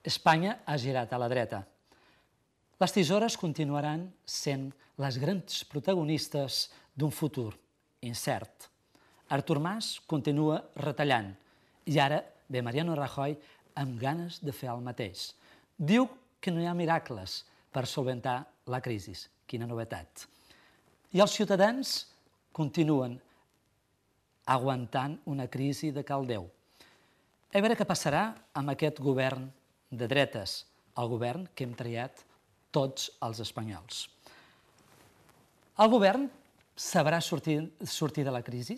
Espanya ha girat a la dreta. Les tisores continuaran sent les grans protagonistes d'un futur incert. Artur Mas continua retallant i ara ve Mariano Rajoy amb ganes de fer el mateix. Diu que no hi ha miracles per solventar la crisi. Quina novetat. I els ciutadans continuen aguantant una crisi de caldeu. A veure què passarà amb aquest govern de dretes, el govern que hem triat tots els espanyols. El govern sabrà sortir de la crisi?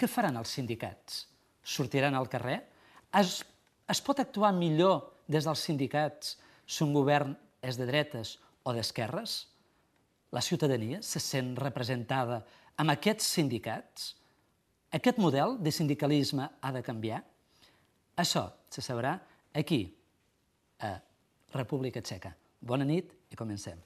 Què faran els sindicats? Sortiran al carrer? Es pot actuar millor des dels sindicats si un govern és de dretes o d'esquerres? La ciutadania se sent representada amb aquests sindicats? Aquest model de sindicalisme ha de canviar? Això se sabrà aquí, a República Txeca. Bona nit i comencem.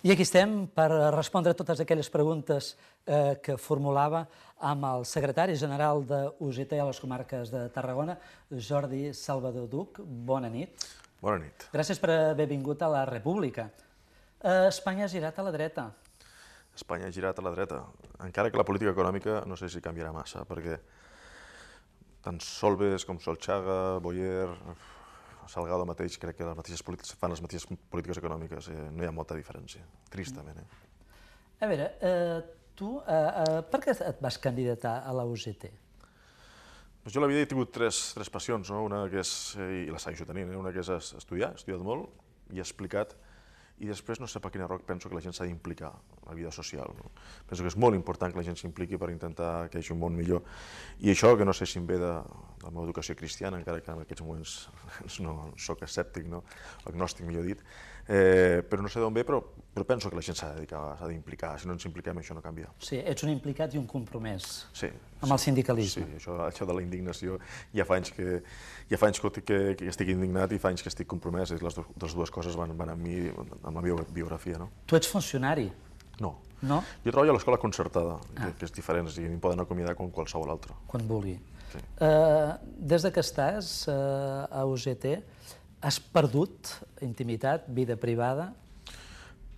I aquí estem per respondre totes aquelles preguntes que formulava amb el secretari general de UGT a les comarques de Tarragona, Jordi Salvador Duch. Bona nit. Bona nit. Gràcies per haver vingut a la República. Espanya ha girat a la dreta. Espanya ha girat a la dreta, encara que la política econòmica no sé si canviarà massa, perquè tant Solbes com Solchaga, Boyer, Salgado mateix, crec que fan les mateixes polítiques econòmiques, no hi ha molta diferència, tristament. A veure, tu per què et vas candidatar a la UGT? Jo a la vida he tingut tres passions, una que és, i la segueixo tenint, una que és estudiar, he estudiat molt i he explicat, i després no sé per quina raó penso que la gent s'ha d'implicar en la vida social. Penso que és molt important que la gent s'impliqui per intentar que hi hagi un món millor. I això, que no sé si em ve de la meva educació cristiana, encara que en aquests moments no soc escèptic, agnòstic millor dit, però no sé d'on ve, però penso que la gent s'ha d'implicar. Si no ens impliquem, això no canvia. Sí, ets un implicat i un compromès amb el Sí, sindicalisme. això de la indignació, ja fa anys que estic indignat i fa anys que estic compromès, les dues coses van amb mi, amb la meva biografia. Tu ets funcionari? No. No? Jo treballo a l'escola concertada, que és diferent, i em poden acomiadar com qualsevol altre. Quan vulgui. Des que estàs a UGT, has perdut intimitat, vida privada?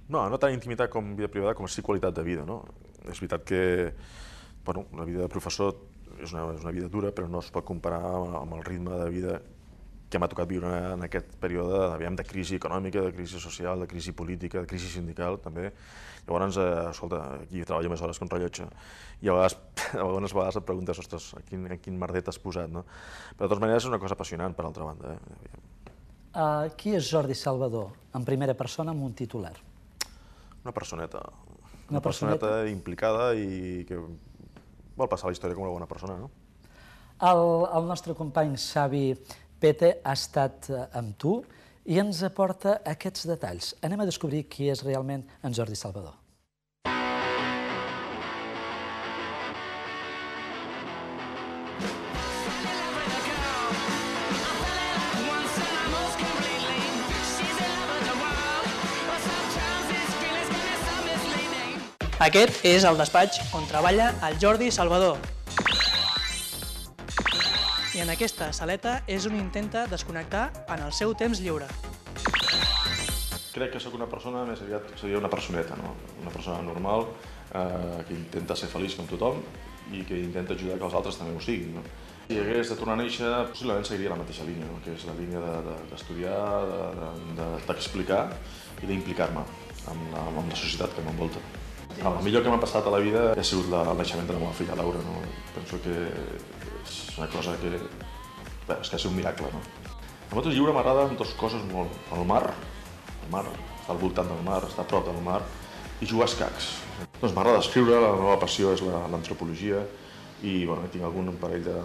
No tant intimitat com vida privada, com sí qualitat de vida. És veritat que la vida de professor és una vida dura, però no es pot comparar amb el ritme de vida que m'ha tocat viure en aquest període de crisi econòmica, de crisi social, de crisi política, de crisi sindical, també. Llavors, escolta, aquí treballo més hores que un rellotge i algunes vegades et preguntes, ostres, en quin merder t'has posat, no? Però de totes maneres és una cosa apassionant, per altra banda. Qui és Jordi Salvador, en primera persona, amb un titular? Una personeta implicada i que vol passar la història com una bona persona, no? El nostre company Xavi Pete ha estat amb tu i ens aporta aquests detalls. Anem a descobrir qui és realment en Jordi Salvador. Aquest és el despatx on treballa el Jordi Salvador. I en aquesta saleta és on intenta desconnectar en el seu temps lliure. Crec que sóc una persona, més aviat seria una personeta, una persona normal que intenta ser feliç com tothom i que intenta ajudar que els altres també ho siguin. Si hagués de tornar a néixer, possiblement seguiria la mateixa línia, que és la línia d'estudiar, d'explicar i d'implicar-me amb la societat que m'envolta. El millor que m'ha passat a la vida ha sigut el naixement de la meva filla Laura. Penso que és una cosa que ha sigut un miracle. A mi lliure m'agrada dues coses molt. El mar, estar al voltant del mar, estar a prop del mar, i jugar a escacs. M'agrada escriure, la meva passió és l'antropologia, i tinc algun parell de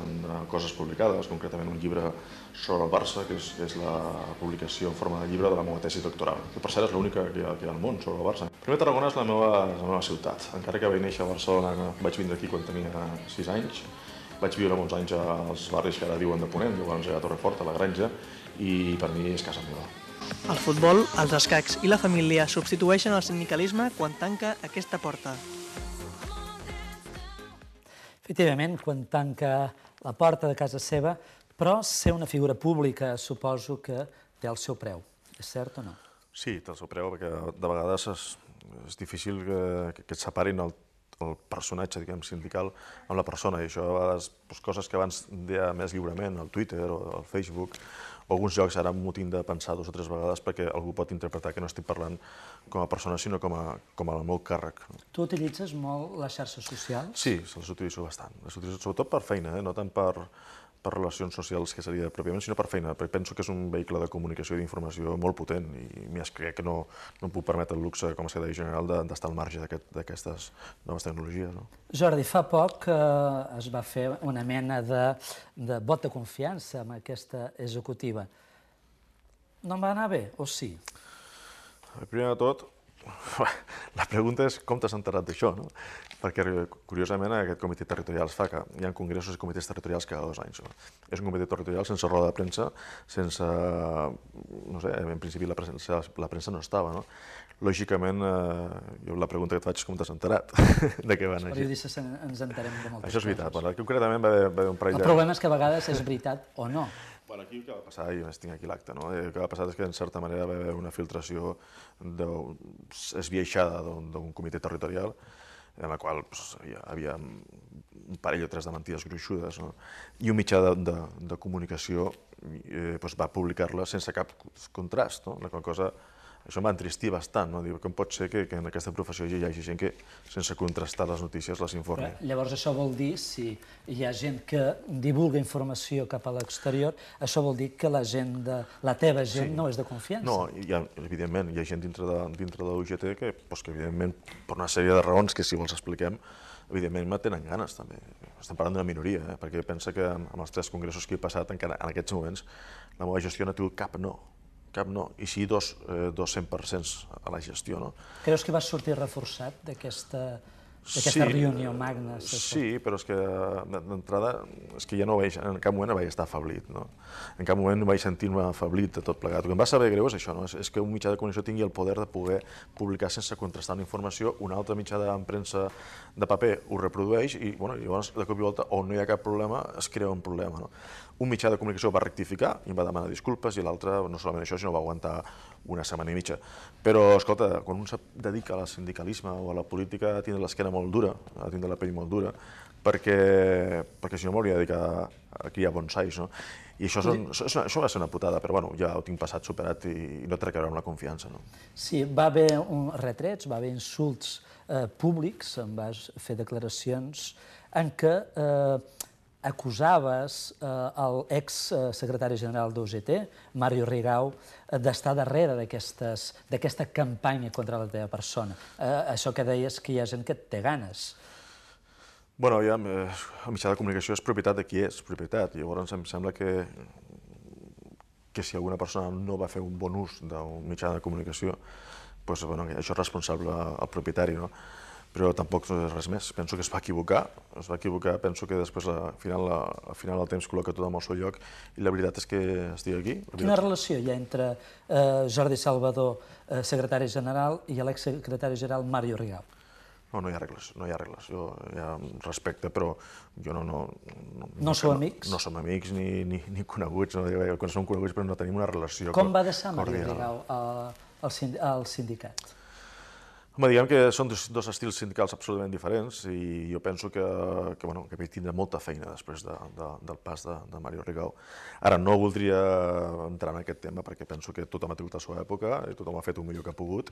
coses publicades, concretament un llibre sobre el Barça, que és la publicació en forma de llibre de la meva tesi doctoral, que per cert és l'única que hi ha al món sobre el Barça. Primer, Tarragona és la meva ciutat, encara que vaig néixer a Barcelona, vaig vindre aquí quan tenia 6 anys, vaig viure molts anys als barris que ara diuen de Ponent, llavors a Torrefort, a la Granja, i per mi és casa meva. El futbol, els escacs i la família substitueixen el sindicalisme quan tanca aquesta porta. Efectivament, quan tanca la porta de casa seva, però ser una figura pública suposo que té el seu preu. És cert o no? Sí, té el seu preu, perquè de vegades és difícil que et separin el personatge, diguem, sindical amb la persona, i això a vegades, coses que abans deia més lliurement, al Twitter o al Facebook, o alguns jocs ara m'ho tinc de pensar 2 o 3 vegades perquè algú pot interpretar que no estic parlant com a persona, sinó com el meu càrrec. Tu utilitzes molt les xarxes socials? Sí, les utilitzo bastant. Les utilitzo sobretot per feina, no tant per relacions socials, que seria pròpiament, sinó per feina, perquè penso que és un vehicle de comunicació i d'informació molt potent i crec que no em puc permetre el luxe, com a secretari general, d'estar al marge d'aquestes noves tecnologies. Jordi, fa poc es va fer una mena de vot de confiança amb aquesta executiva. No em va anar bé, o sí? Primer de tot, la pregunta és com t'has enterat d'això, no? Perquè, curiosament, aquest comitè territorial es fa que hi ha congressos i comitès territorials cada 2 anys. És un comitè territorial sense roda de premsa, sense... no sé, en principi la premsa no estava, no? Lògicament, la pregunta que et faig és com t'has enterat de què va anar Els periodistes ens enterem de moltes coses. Això és veritat. Concretament va haver un parell de... El problema és que a vegades és veritat o no. Aquí el que va passar, i més tinc aquí l'acte, el que va passar és que en certa manera va haver una filtració esbiaixada d'un comitè territorial en la qual hi havia un parell o 3 de mentides gruixudes, i un mitjà de comunicació va publicar-la sense cap contrast, la qual cosa això em va entristir bastant, no? Com pot ser que en aquesta professió hi hagi gent que, sense contrastar les notícies, les informi? Llavors això vol dir, si hi ha gent que divulga informació cap a l'exterior, això vol dir que la teva gent no és de confiança? No, evidentment, hi ha gent dintre de la UGT que, evidentment, per una sèrie de raons que, si vols expliquem, evidentment me tenen ganes, també. Estem parlant d'una minoria, perquè pensa que amb els 3 congressos que he passat, encara en aquests moments, la meva gestió no ha tingut cap no. I sí 200% a la gestió. Creus que vas sortir reforçat d'aquesta reunió magna? Sí, però és que d'entrada ja no vaig, en cap moment vaig estar afeblit. En cap moment vaig sentir-me afeblit de tot plegat. El que em va saber greu és això, és que un mitjà de comunicació tingui el poder de poder publicar sense contrastar una informació, un altre mitjà de premsa de paper ho reprodueix i llavors de cop i volta, on no hi ha cap problema, es crea un problema. Un mitjà de comunicació va rectificar i em va demanar disculpes i l'altre, no solament això, sinó va aguantar una setmana i mitja. Però, escolta, quan un se dedica al sindicalisme o a la política ha de tindre l'esquena molt dura, ha de tindre la pell molt dura, perquè si no m'hauria de dedicar a criar bonsais, no? I això va ser una putada, però ja ho tinc passat, superat i no té a veure amb la confiança. Sí, va haver retrets, va haver insults públics, em vas fer declaracions en què acusaves l'exsecretari general d'UGT, Mario Rigau, d'estar darrere d'aquesta campanya contra la teva persona. Això que deies que hi ha gent que et té ganes. Bueno, el mitjà de comunicació és propietat de qui és propietat. Llavors em sembla que si alguna persona no va fer un bon ús d'un mitjà de comunicació, això és responsable el propietari, no? Però tampoc res més. Penso que es va equivocar, penso que després al final el temps col·loca tot en el seu lloc i la veritat és que estic aquí. Quina relació hi ha entre Jordi Salvador, secretari general, i l'exsecretari general Mario Rigau? No, no hi ha relació, hi ha respecte, però jo no... No sou amics? No som amics ni coneguts, quan som coneguts però no tenim una relació cordial. Com va deixar Mario Rigau al sindicat? Home, diguem que són 2 estils sindicals absolutament diferents i jo penso que vaig tindre molta feina després del pas de Mario Rigau. Ara, no voldria entrar en aquest tema perquè penso que tothom ha tingut la seva època i tothom ha fet el millor que ha pogut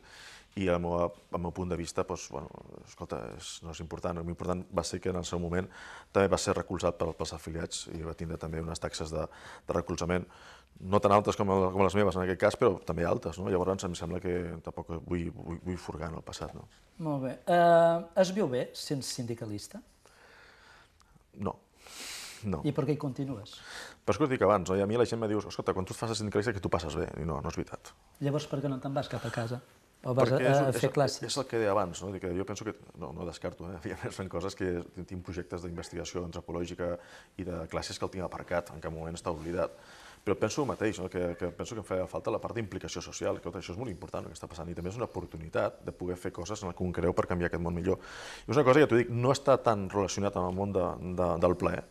i al meu punt de vista, escolta, no és important. L'important va ser que en el seu moment també va ser recolzat pels afiliats i va tindre també unes taxes de recolzament no tan altes com les meves en aquest cas, però també altes. Llavors em sembla que tampoc vull furgar en el passat. Molt bé. Es viu bé sent sindicalista? No. No. I per què hi continues? Però és que ho dic abans, no? I a mi la gent me diu, escolta, quan tu et fas de sindicalista que tu passes bé. I no, no és veritat. Llavors per què no te'n vas cap a casa? O vas Perquè a fer classes? és el que deia abans, no? Jo penso que, no descarto, fan coses que tinc projectes d'investigació antropològica i de classes que el tinc aparcat, en cap moment està oblidat. Però penso el mateix, no? que penso que em feia falta la part d'implicació social, que tot això és molt important el que està passant, i també és una oportunitat de poder fer coses en el que un creu per canviar aquest món millor. I és una cosa que t'ho dic, no està tan relacionat amb el món del plaer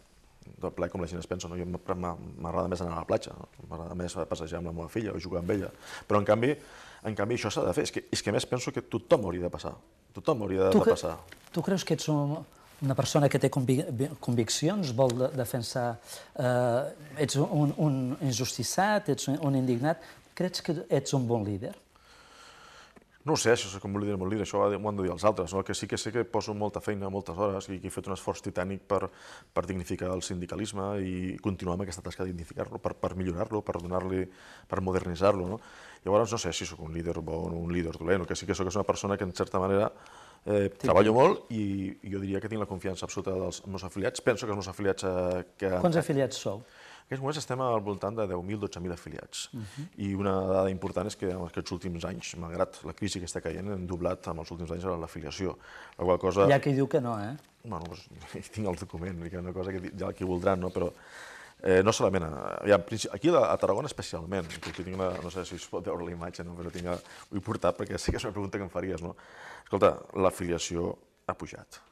com la gent es pensa. No? Jo m'agrada més anar a la platja, no? M'agrada més passejar amb la meva filla o jugar amb ella, però en canvi això s'ha de fer. És que a més penso que tothom hauria de passar. Tothom hauria de passar. Tu creus que ets una persona que té conviccions, vol defensar... Ets un injusticiat, ets un indignat. Creus que ets un bon líder? No ho sé, això és com un líder, això m'ho han de dir els altres. El que sí que sé que poso molta feina, moltes hores, i que he fet un esforç titànic per dignificar el sindicalisme i continuar amb aquesta tasca de dignificar-lo, per millorar-lo, per modernitzar-lo. Llavors no sé si sóc un líder bo o un líder dolent, el que sí que sóc és una persona que en certa manera treballo molt i jo diria que tinc la confiança absoluta dels meus afiliats. Penso que els meus afiliats... Quants afiliats sou? En aquests moments estem al voltant de 10.000, 12.000 afiliats. I una dada important és que en aquests últims anys, malgrat la crisi que està caient, hem doblat en els últims anys l'afiliació. Hi ha qui diu que no, eh? Bueno, tinc el document, una cosa que ja qui voldran, no? Però no solament... Aquí a Tarragona especialment, no sé si es pot veure la imatge, però ho he portat perquè sé que és una pregunta que em faries. Escolta, l'afiliació ha pujat.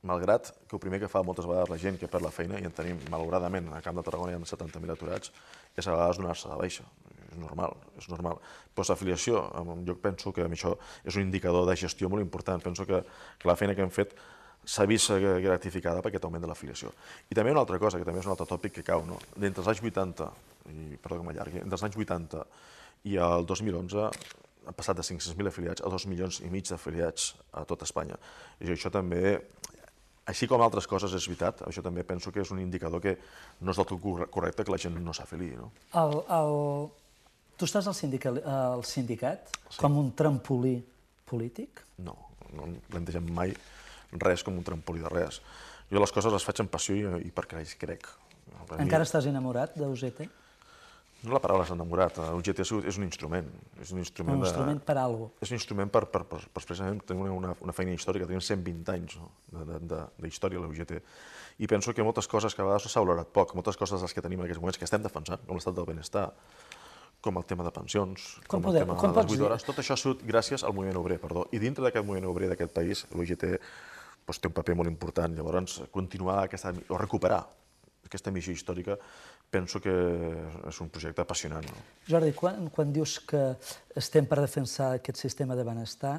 Malgrat que el primer que fa moltes vegades la gent que perd la feina, i en tenim, malauradament, a Camp de Tarragona hi ha 70.000 aturats, és a vegades donar-se de baixa. És normal, és normal. Però l'afiliació, jo penso que això és un indicador de gestió molt important. Penso que la feina que hem fet s'ha vist gratificada per aquest augment de l'afiliació. I també una altra cosa, que també és un altre tòpic que cau, no? D'entre els anys 80, perdó que m'allargui, entre els anys 80 i el 2011, ha passat de 500.000 afiliats a 2,5 milions d'afiliats a tot Espanya. I això també... Així com altres coses, és veritat, això també penso que és un indicador que no és del tot correcte que la gent no s'afiliï. Tu estàs al sindicat com un trampolí polític? No, no plantegem mai res com un trampolí de res. Jo les coses les faig amb passió i perquè les crec. Encara estàs enamorat d'UGT? No la paraula és enamorat, l'UGT és un instrument. És un instrument per a alguna cosa. És un instrument per precisament tenir una feina històrica. Tenim 120 anys d'història a l'UGT. I penso que moltes coses que a vegades s'ha valorat poc, moltes coses que tenim en aquests moments que estem defensant, com l'estat del benestar, com el tema de pensions, com el tema de les 8 hores, tot això ha sigut gràcies al moviment obrer, perdó. I dintre d'aquest moviment obrer d'aquest país, l'UGT té un paper molt important. Llavors, continuar o recuperar aquesta missió històrica penso que és un projecte apassionant. Jordi, quan dius que estem per defensar aquest sistema de benestar,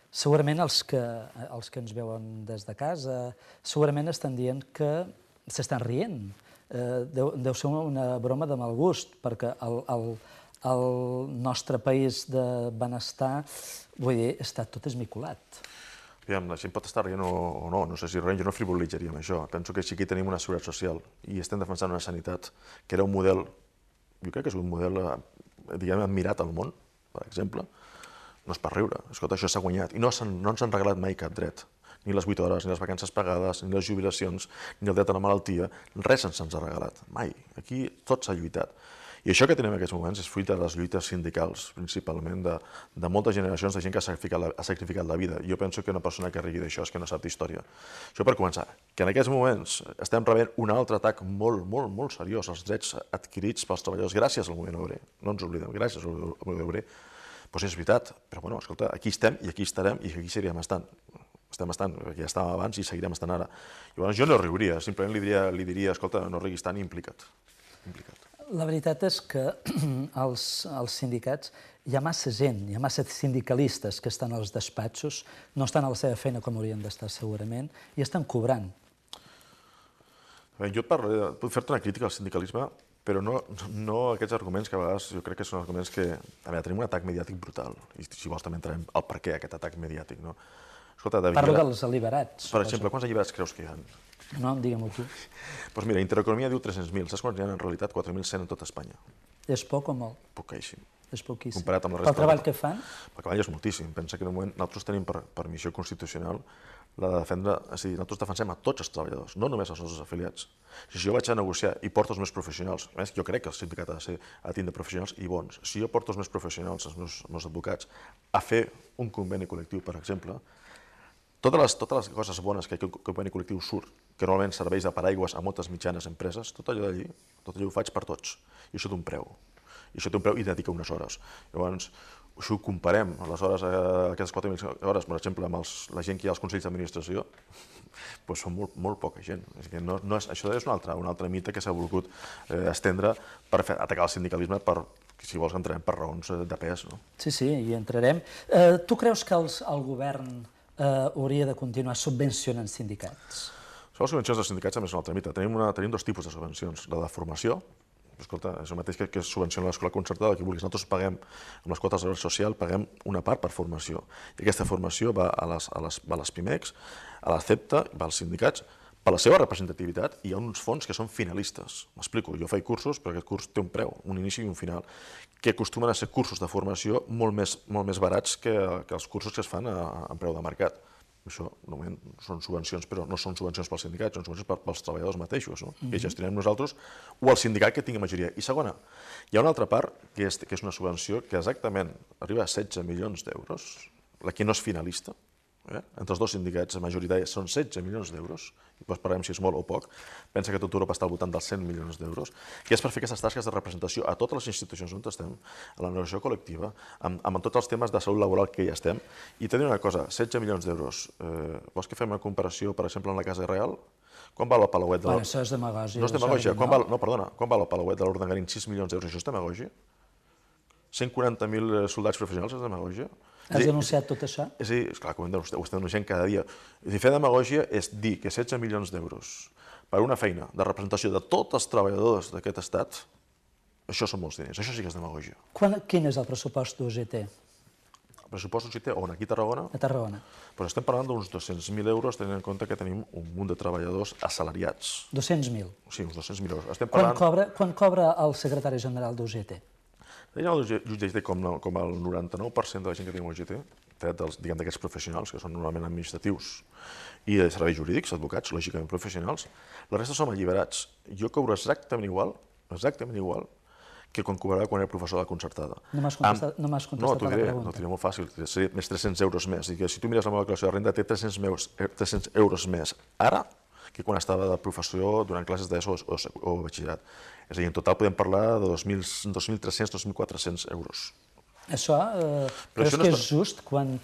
segurament els que ens veuen des de casa segurament estan dient que s'estan rient. Deu ser una broma de mal gust, perquè el nostre país de benestar, vull dir, està tot esmicolat. La gent pot estar rient o no, no sé si rient, jo no frivolitzaria amb això. Penso que aquí tenim una seguretat social i estem defensant una sanitat que era un model, jo crec que és un model, diguem, admirat al món, per exemple. No és per riure, escolta, això s'ha guanyat i no ens han regalat mai cap dret. Ni les 8 hores, ni les vacances pagades, ni les jubilacions, ni el dret a la malaltia, res ens ha regalat, mai. Aquí tot s'ha lluitat. I això que tenim en aquests moments és fruit de les lluites sindicals, principalment, de moltes generacions de gent que ha sacrificat la vida. Jo penso que una persona que rigui d'això és que no sap d'història. Això per començar. Que en aquests moments estem rebent un altre atac molt, molt, molt seriós als drets adquirits pels treballadors gràcies al moviment obrer. No ens oblidem, gràcies al moviment obrer. Doncs és veritat, però bueno, escolta, aquí estem i aquí estarem i aquí seguirem estant. Estem estant, perquè ja estàvem abans i seguirem estant ara. Llavors jo no riuria, simplement li diria, escolta, no riguis tant i implica't. La veritat és que als sindicats hi ha massa gent, hi ha massa sindicalistes que estan als despatxos, no estan a la seva feina com haurien d'estar segurament, i estan cobrant. Jo puc fer-te una crítica al sindicalisme, però no aquests arguments que a vegades jo crec que són arguments que... A veure, tenim un atac mediàtic brutal, i si vols també entrarem al per què aquest atac mediàtic, no? Parlo dels alliberats. Per exemple, quants alliberats creus que hi ha? No, digue'm-ho tu. Doncs mira, Intereconomia diu 300.000, saps quants n'hi ha en realitat? 4.100 en tot Espanya. És poc o molt? Poquíssim. És poquíssim. Comparat amb la resta Pel treball que fan? El treball és moltíssim. Pensa que en un moment nosaltres tenim per missió constitucional la de defendre, és a dir, nosaltres defensem a tots els treballadors, no només als nostres afiliats. Si jo vaig a negociar i porto els meus professionals, a més, jo crec que el sindicat ha de tindre professionals i bons, si jo porto els meus professionals, els meus advocats, a fer un conveni col·lectiu, per exemple, totes les coses bones que aquest conveni col·lectiu surt, que normalment serveix de paraigües a moltes mitjanes empreses, tot allò d'allí, tot allò ho faig per tots. I això té un preu. I això té un preu i dedica unes hores. Llavors, si ho comparem, aleshores, aquestes 4.000 hores, per exemple, amb la gent que hi ha als consells d'administració, doncs són molt poca gent. Això és un altre mite que s'ha volgut estendre per atacar el sindicalisme, si vols entrarem per raons de pes. Sí, hi entrarem. Tu creus que el govern hauria de continuar subvencionant sindicats? Les subvencions dels sindicats també és un altre mite. Tenim dos tipus de subvencions. La de formació, escolta, és el mateix que subvenciona l'escola concertada, que vulguis. Nosaltres paguem, amb les quotes de seguretat social, paguem una part per formació. I aquesta formació va a les PIMECs, a la CEPTA, va als sindicats, per la seva representativitat, i hi ha uns fons que són finalistes. M'explico, jo faig cursos, però aquest curs té un preu, un inici i un final, que acostumen a ser cursos de formació molt més barats que els cursos que es fan a preu de mercat. Això, normalment, són subvencions, però no són subvencions pels sindicats, són subvencions pels treballadors mateixos, que gestionem nosaltres, o el sindicat que tingui majoria. I segona, hi ha una altra part, que és una subvenció que exactament arriba a 16 milions d'euros, la que no és finalista, entre els dos sindicats majoritaris són 16 milions d'euros, i després parlem si és molt o poc, pensa que tot Europa està al voltant dels 100 milions d'euros, que és per fer aquestes tasques de representació a totes les institucions on estem, a la negociació col·lectiva, amb tots els temes de salut laboral que hi estem, i t'he de dir una cosa, 16 milions d'euros, vols que fem una comparació, per exemple, en la Casa Real? Quan val el Palauet de l'Urdangarín? Bueno, això és demagògia. No és demagògia. Quan val el Palauet de l'Urdangarín 6 milions d'euros? Això és demagògia? 140.000 soldats professionals és demagògia? Has denunciat tot això? És a dir, esclar, ho estem denunciant cada dia. Fer demagògia és dir que 16 milions d'euros per una feina de representació de tots els treballadors d'aquest estat, això són molts diners, això sí que és demagògia. Quin és el pressupost d'UGT? El pressupost d'UGT, on? Aquí a Tarragona? A Tarragona. Doncs estem parlant d'uns 200.000 euros, tenint en compte que tenim un munt de treballadors assalariats. 200.000? Sí, uns 200.000 euros. Quan cobra el secretari general d'UGT? L'UGT, com el 99% de la gent que tenim a l'UGT, tret d'aquests professionals, que són normalment administratius i de serveis jurídics, advocats, lògicament professionals, la resta som alliberats. Jo cobro exactament igual que quan cobrava quan era professor de la concertada. No m'has contestat a la pregunta. No, t'ho diré molt fàcil, seria més 300 euros més. Si tu mires la meva declaració de renda, té 300 euros més ara que quan estava de professor durant classes d'ESO o batxillerat. És a dir, en total podem parlar de 2.300, 2.400 euros. Això, creus que és just quan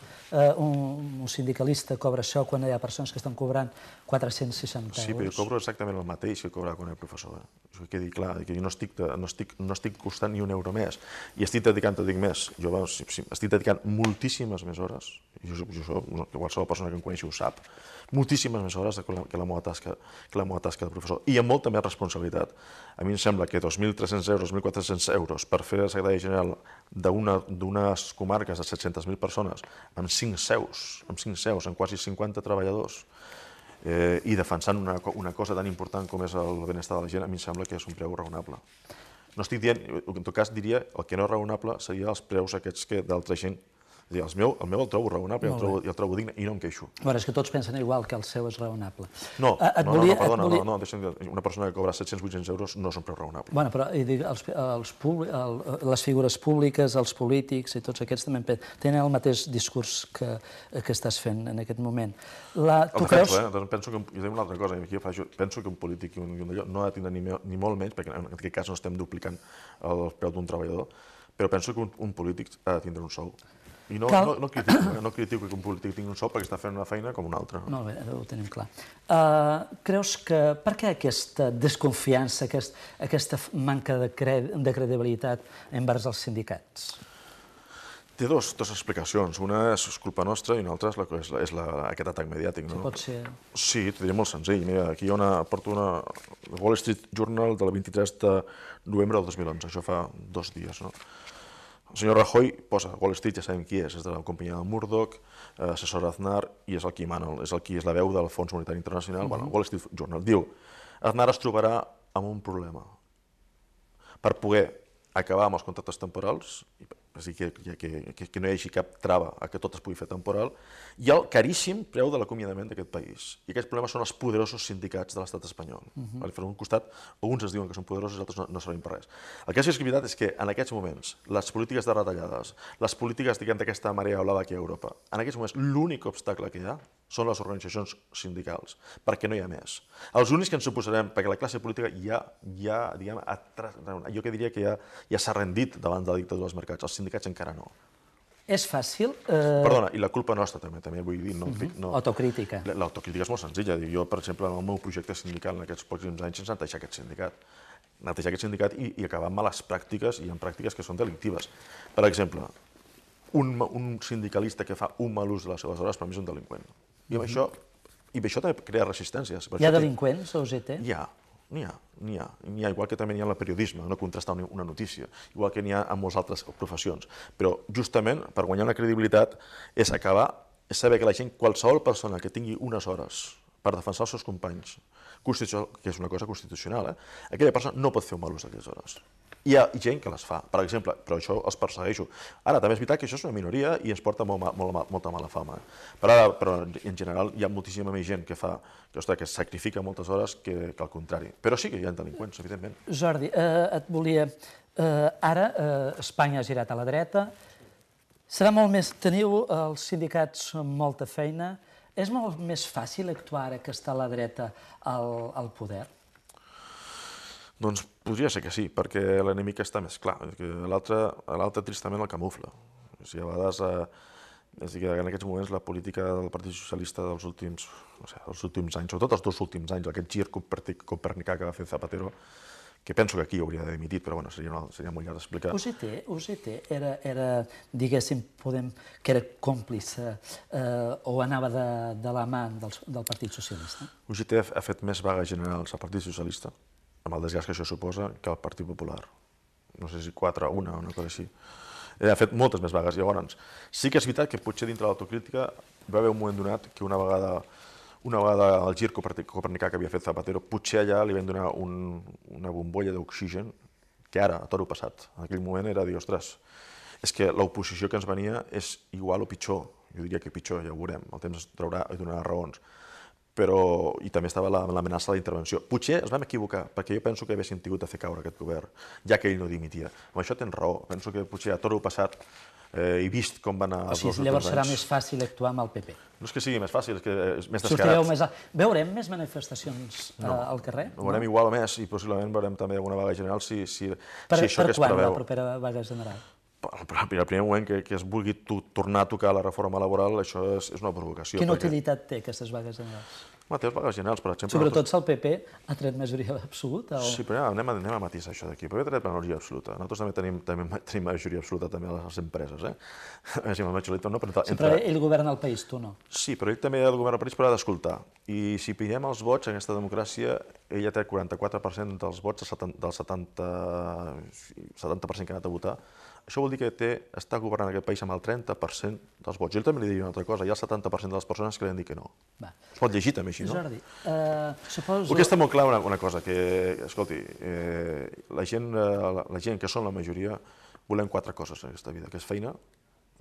un sindicalista cobra això quan hi ha persones que estan cobrant 460 euros? Sí, però jo cobro exactament el mateix que cobrava quan era professor. Això quedi clar, que jo no estic costant ni un euro més. I estic dedicant, et dic més, jo estic dedicant moltíssimes més hores, i qualsevol persona que em coneixi ho sap, moltíssimes més hores que la meva tasca de professor. I amb molta més responsabilitat. A mi em sembla que 2.300 euros, 1.400 euros per fer de secretari general d'unes comarques de 700.000 persones, amb 5 seus, amb quasi 50 treballadors, i defensant una cosa tan important com és el benestar de la gent, a mi em sembla que és un preu raonable. No estic dient, en tot cas diria, el que no és raonable seria els preus aquests que d'altra gent. El meu el trobo raonable i el trobo digne i no em queixo. Bueno, és que tots pensen igual que el seu és raonable. No, perdona, una persona que cobra 700-800 euros no és un preu raonable. Bueno, però les figures públiques, els polítics i tots aquests també tenen el mateix discurs que estàs fent en aquest moment. Jo dic una altra cosa, penso que un polític i un d'allò no ha de tindre ni molt menys, perquè en aquest cas no estem duplicant el preu d'un treballador, però penso que un polític ha de tindre un sou. I no critico que un polític tingui un sou perquè està fent una feina com una altra. Molt bé, ho tenim clar. Creus que... Per què aquesta desconfiança, aquesta manca de credibilitat envers els sindicats? Té dues explicacions. Una és culpa nostra i una altra és aquest atac mediàtic. Sí, pot ser... Sí, t'ho diré molt senzill. Mira, aquí porto una Wall Street Journal del 23 de novembre del 2011. Això fa 2 dies, no? El senyor Rajoy posa Wall Street, ja sabem qui és de la companyia de Murdoch, assessor d'Aznar, i és el qui mana, és la veu del Fons Monetari Internacional. Wall Street Journal diu: Aznar es trobarà amb un problema. Per poder acabar amb els contractes temporals és a dir, que no hi hagi cap trava a que tot es pugui fer temporal, i el caríssim preu de l'acomiadament d'aquest país. I aquests problemes són els poderosos sindicats de l'estat espanyol. Per un costat, alguns es diuen que són poderosos i altres no servim per res. El que és veritat és que en aquests moments, les polítiques de retallades, les polítiques, diguem, d'aquesta marea blava aquí a Europa, en aquests moments l'únic obstacle que hi ha són les organitzacions sindicals, perquè no hi ha més. Els únics que ens oposarem, perquè la classe política ja diguem, jo que diria que ja s'ha rendit davant de la dictadura dels mercats, els sindicats encara no. És fàcil... Perdona, i la culpa nostra també vull dir. Autocrítica. L'autocrítica és molt senzilla. Jo, per exemple, en el meu projecte sindical en aquests pocs anys ens netejar aquest sindicat. Netejar aquest sindicat i acabar amb males pràctiques i amb pràctiques que són delictives. Per exemple, un sindicalista que fa un mal ús de les seves hores per mi és un delinqüent. I això també crea resistències. Hi ha delinqüents a UGT? N'hi ha, igual que també n'hi ha en el periodisme, no contrastar una notícia, igual que n'hi ha en moltes altres professions. Però justament per guanyar una credibilitat és saber que la gent, qualsevol persona que tingui unes hores per defensar els seus companys, que és una cosa constitucional, aquella persona no pot fer un mal ús d'aquelles hores. Hi ha gent que les fa, per exemple, però això els persegueixo. Ara, també és veritat que això és una minoria i ens porta molta mala fama. Però en general hi ha moltíssima més gent que sacrifica moltes hores que el contrari. Però sí que hi ha delinqüents, evidentment. Jordi, et volia... Ara Espanya ha girat a la dreta. Serà molt més... Teniu els sindicats molta feina. És molt més fàcil actuar ara que està a la dreta al poder? Doncs podria ser que sí, perquè l'enemic està més clar. L'altre tristament el camufla. O sigui, a vegades, en aquests moments, la política del Partit Socialista dels últims anys, sobretot els 2 últims anys, aquest gir copernicà que va fer Zapatero, que penso que aquí hauria d'haver dimitit, però seria molt llarg d'explicar. UGT era, diguéssim, que era còmplice o anava de la mà del Partit Socialista? UGT ha fet més vagues generals al Partit Socialista, amb el desgast que això suposa, que el Partit Popular. No sé si 4 a 1 o una cosa així. Ha fet moltes més vagues. Llavors, sí que és veritat que potser dintre l'autocrítica va haver un moment donat que una vegada el gir copernicà que havia fet Zapatero, potser allà li van donar una bombolla d'oxigen que ara, a toro passat, en aquell moment era dir, ostres, és que l'oposició que ens venia és igual o pitjor. Jo diria que pitjor, ja ho veurem, el temps donarà raons. I també estava l'amenaça de la intervenció. Potser ens vam equivocar, perquè jo penso que haguessin tingut de fer caure aquest govern, ja que ell no dimitia. Amb això tens raó. Penso que potser a toro passat he vist com va anar els 2 últims anys. Llavors serà més fàcil actuar amb el PP. No és que sigui més fàcil, és que és més descarat. Veurem més manifestacions al carrer? No, veurem igual o més, i possiblement veurem també alguna vaga general si això que es preveu. Per quan la propera vaga general? El primer moment que es vulgui tornar a tocar la reforma laboral, això és una provocació. Quina utilitat té aquestes vagues generals? Té les vagues generals, per exemple... Sobretot si el PP ha tret majoria absoluta? Sí, però anem a matisar això d'aquí. El PP ha tret majoria absoluta. Nosaltres també tenim majoria absoluta també a les empreses. Però ell governa el país, tu no. Sí, però ell també ha de governar el país, però ha d'escoltar. I si pillem els vots en aquesta democràcia, ell ja té el 44% dels vots del 70% que ha anat a votar. Això vol dir que està governant aquest país amb el 30% dels vots. Jo també li diria una altra cosa, hi ha el 70% de les persones que li han dit que no. Es pot llegir també així, no? Jordi, suposo... Perquè està molt clar una cosa, que, escolti, la gent que són la majoria volem 4 coses en aquesta vida, que és feina,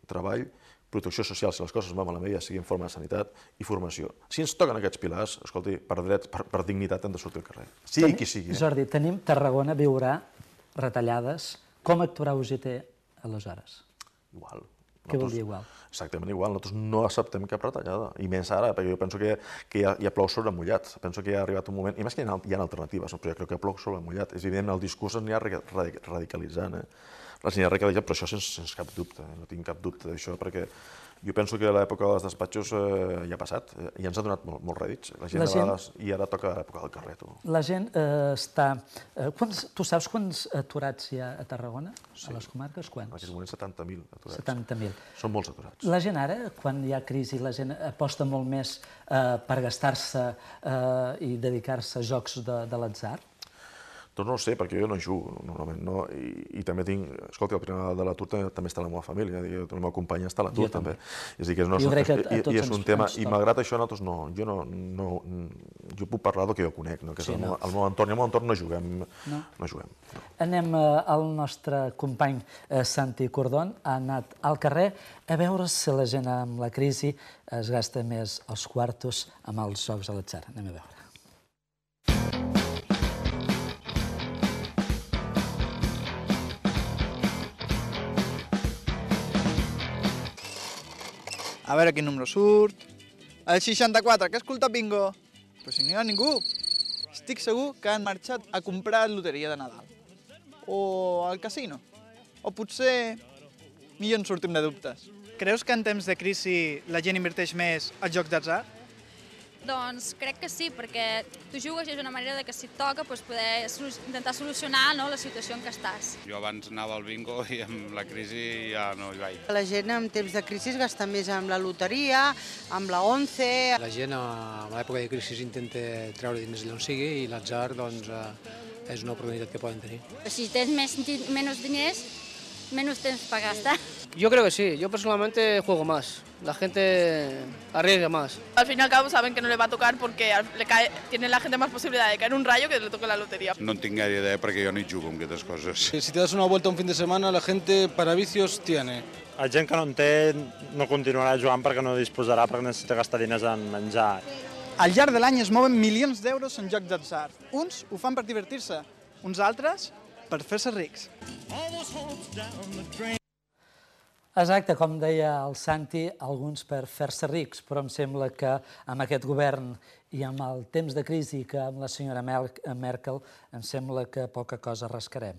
treball, protecció social, si les coses van malament, ja sigui en forma de sanitat, i formació. Si ens toquen aquests pilars, escolti, per drets, per dignitat hem de sortir al carrer. Sigui qui sigui. Jordi, tenim Tarragona, viurà retallades. Com actuarà UGT aleshores? Igual. Què vol dir igual? Exactament igual. Nosaltres no acceptem cap retallada. I més ara, perquè jo penso que ja plou sobre mullat. Penso que ja ha arribat un moment... I més que hi ha alternatives, però jo crec que plou sobre mullat. És evident, el discurs s'anirà radicalitzant. S'anirà radicalitzant, però això sense cap dubte. No tinc cap dubte d'això, perquè jo penso que l'època dels despatxos ja ha passat i ens ha donat molts rèdits. La gent a vegades... I ara toca l'època del carrer, tu. La gent està... Tu saps quants aturats hi ha a Tarragona? A les comarques? Quants? En aquest moment 70.000 aturats. 70.000. Són molts aturats. La gent ara, quan hi ha crisi, la gent aposta molt més per gastar-se i dedicar-se a jocs de l'atzar? Doncs no ho sé, perquè jo no jugo, normalment, no? I també tinc... Escolta, el primer de l'atur també està a la meva família, la meva companya està a l'atur, també. És a dir, que és un tema... I malgrat això, nosaltres no jo puc parlar del que jo conec, que és el meu entorn, i al meu entorn no juguem. Anem al nostre company Santi Cordón, ha anat al carrer a veure si la gent amb la crisi es gasta més els quartos amb els jocs a l'atzar. Anem a veure. A veure quin número surt. El 64, que ha escoltat bingo. Però si no hi ha ningú. Estic segur que han marxat a comprar loteria de Nadal. O al casino. O potser millor en sortim de dubtes. Creus que en temps de crisi la gent inverteix més als jocs d'atzar? Doncs crec que sí, perquè tu jugues i és una manera que si et toca poder intentar solucionar la situació en què estàs. Jo abans anava al bingo i amb la crisi ja no hi vaig. La gent en temps de crisi gasta més amb la loteria, amb la 11... La gent a l'època de crisi intenta treure diners d'on sigui i l'atzar és una oportunitat que poden tenir. Si tens menys diners, menos temps para gastar. Yo creo que sí, yo personalmente juego más, la gente arriesga más. Al fin y al cabo saben que no le va a tocar porque tiene la gente más posibilidad de caer un rayo que le toque la lotería. No en tinc gaire idea perquè jo no hi jugo amb aquestes coses. Si te das una vuelta un fin de semana, la gente para vicios tiene. La gent que no en té no continuarà jugant perquè no disposarà, perquè necessita gastar diners en menjar. Al llarg de l'any es mouen milions d'euros en jocs d'atzar. Uns ho fan per divertir-se, uns altres per fer-se rics. Exacte, com deia el Santi, alguns per fer-se rics, però em sembla que amb aquest govern i amb el temps de crisi que amb la senyora Merkel, em sembla que poca cosa rascarem.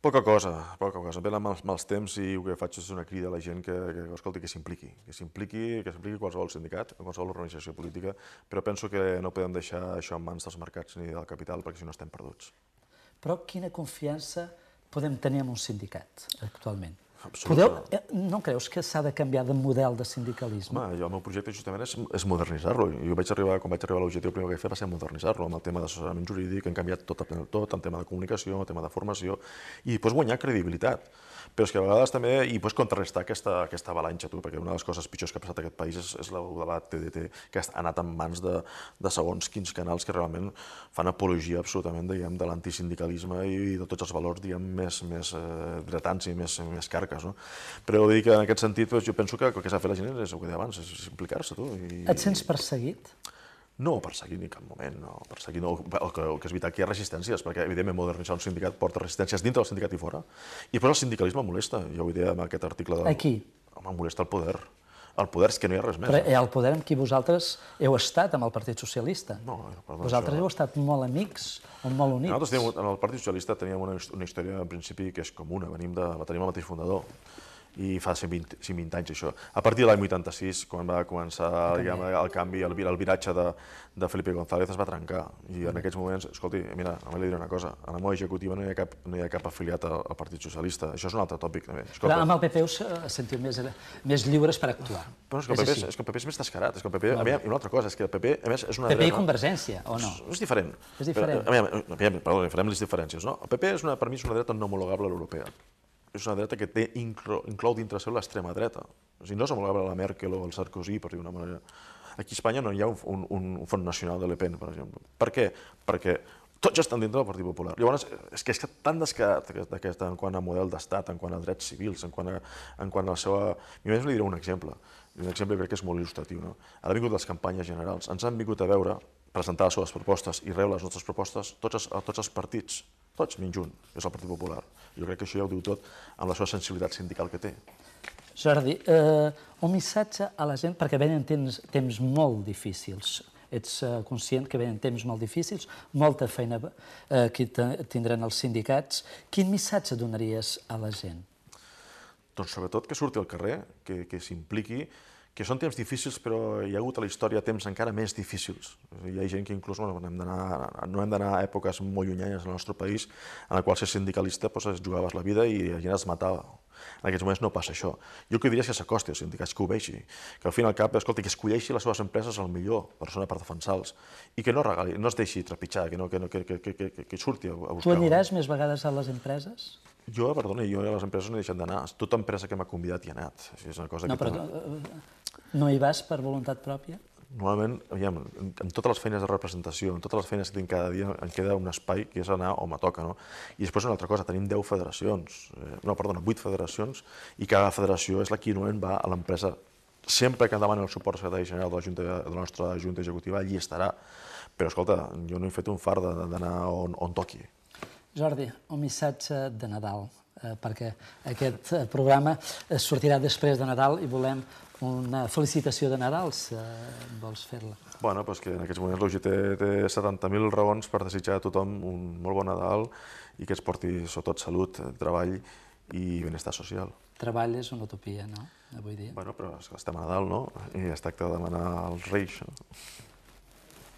Poca cosa. Ve amb els temps i el que faig és una crida a la gent que s'impliqui. Que s'impliqui qualsevol sindicat, qualsevol organització política, però penso que no podem deixar això en mans dels mercats ni del capital, perquè si no estem perduts. Però quina confiança podem tenir en un sindicat actualment? No creus que s'ha de canviar de model de sindicalisme? El meu projecte justament és modernitzar-lo. Quan vaig arribar a l'objectiu, el primer que he fet va ser modernitzar-lo, amb el tema d'assessorament jurídic, hem canviat tot, en tema de comunicació, en tema de formació, i guanyar credibilitat. Però és que a vegades també hi pots contrarrestar aquesta avalanxa, perquè una de les coses pitjors que ha passat a aquest país és la de la TDT, que ha anat en mans de segons quins canals que realment fan apologia absolutament de l'antisindicalisme i de tots els valors més dretants i més carques. Però vull dir que en aquest sentit jo penso que el que s'ha de fer la gent és el que deia abans, és implicar-se. Et sents perseguit? No perseguir ni cap moment, no. Perseguir no. El que és veritat que hi ha resistències, perquè evidentment modernitzar un sindicat porta resistències dintre del sindicat i fora. I després el sindicalisme em molesta. Jo vull dir amb aquest article... A qui? Em molesta el poder. El poder és que no hi ha res més. Però el poder amb qui vosaltres heu estat, amb el Partit Socialista. No, perdó. Vosaltres heu estat molt amics o molt units. Nosaltres en el Partit Socialista teníem una història en principi que és comuna. Tenim el mateix fundador. I fa 120 anys això. A partir de l'any 86, quan va començar el canvi, el viratge de Felipe González es va trencar. I en aquests moments, escolti, mira, només li diré una cosa, a la meva executiva no hi ha cap afiliat al Partit Socialista. Això és un altre tòpic, també. Però amb el PP us sentiu més lliures per actuar. Però és que el PP és més descarat. I una altra cosa, és que el PP, a més, és una... PP i Convergència, o no? És diferent. És diferent. Perdó, farem les diferències. El PP, per mi, és una dreta no homologable a l'europea. És una dreta que inclou dintre seu l'extrema dreta. O sigui, no és homologable a la Merkel o al Sarkozy, per dir d'una manera. Aquí a Espanya no hi ha un Front Nacional de Le Pen, per exemple. Per què? Perquè tots estan dintre del Partit Popular. Llavors, és que és tan descarat en quant a model d'estat, en quant a drets civils, en quant a la seva... Només li diré un exemple. Un exemple que crec que és molt il·lustratiu. Ara han vingut les campanyes generals. Ens han vingut a veure, presentar les seves propostes i rebre les nostres propostes tots els partits. Tots, menys un, és el Partit Popular. Jo crec que això ja ho diu tot amb la seva sensibilitat sindical que té. Jordi, un missatge a la gent, perquè venen temps molt difícils. Ets conscient que venen temps molt difícils, molta feina que tindran els sindicats. Quin missatge donaries a la gent? Doncs sobretot que surti al carrer, que s'impliqui, que són temps difícils, però hi ha hagut a la història temps encara més difícils. Hi ha gent que inclús no hem d'anar a èpoques molt llunyanyes al nostre país en la qual ser sindicalista es jugaves la vida i la gent es matava. En aquests moments no passa això. Jo el que diria és que s'acosti als sindicats, que ho vegi, que al fin i al cap, escolti, que escolleixi les seves empreses el millor persona per defensar-los i que no regali, no es deixi trepitjar, que surti a buscar. Tu aniràs més vegades a les empreses? Jo, perdona, a les empreses no he deixat d'anar. Tota empresa que m'ha convidat hi ha anat. És una cosa que... No hi vas per voluntat pròpia? Normalment, aviam, en totes les feines de representació, en totes les feines que tinc cada dia, em queda un espai que és anar on me toca, no? I després una altra cosa, tenim 10 federacions, 8 federacions, i cada federació és la que normalment va a l'empresa. Sempre que em demani el suport secretari general de la nostra Junta Executiva, allí estarà. Però, escolta, jo no he fet un far d'anar on toqui. Jordi, un missatge de Nadal, perquè aquest programa sortirà després de Nadal i volem una felicitació de Nadal, si vols fer-la. Bueno, doncs que en aquests moments l'UGT té 70.000 raons per desitjar a tothom un molt bon Nadal i que ens porti sobretot salut, treball i benestar social. Treball és una utopia, no?, avui dia. Bueno, però estem a Nadal, no? I es tracta de demanar als Reis.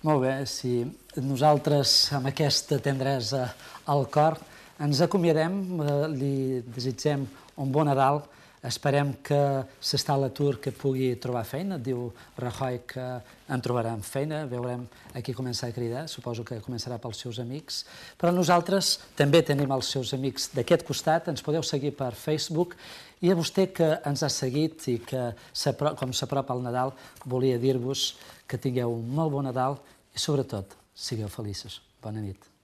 Molt bé, si nosaltres amb aquesta tendresa al cor ens acomiadem, li desitgem un bon Nadal, esperem que s'està a l'atur que pugui trobar feina, diu Rajoy que en trobarem feina, veurem a qui començar a cridar, suposo que començarà pels seus amics, però nosaltres també tenim els seus amics d'aquest costat, ens podeu seguir per Facebook, i a vostè que ens ha seguit i que com s'apropa el Nadal volia dir-vos que tingueu un molt bon Nadal i sobretot sigueu feliços. Bona nit.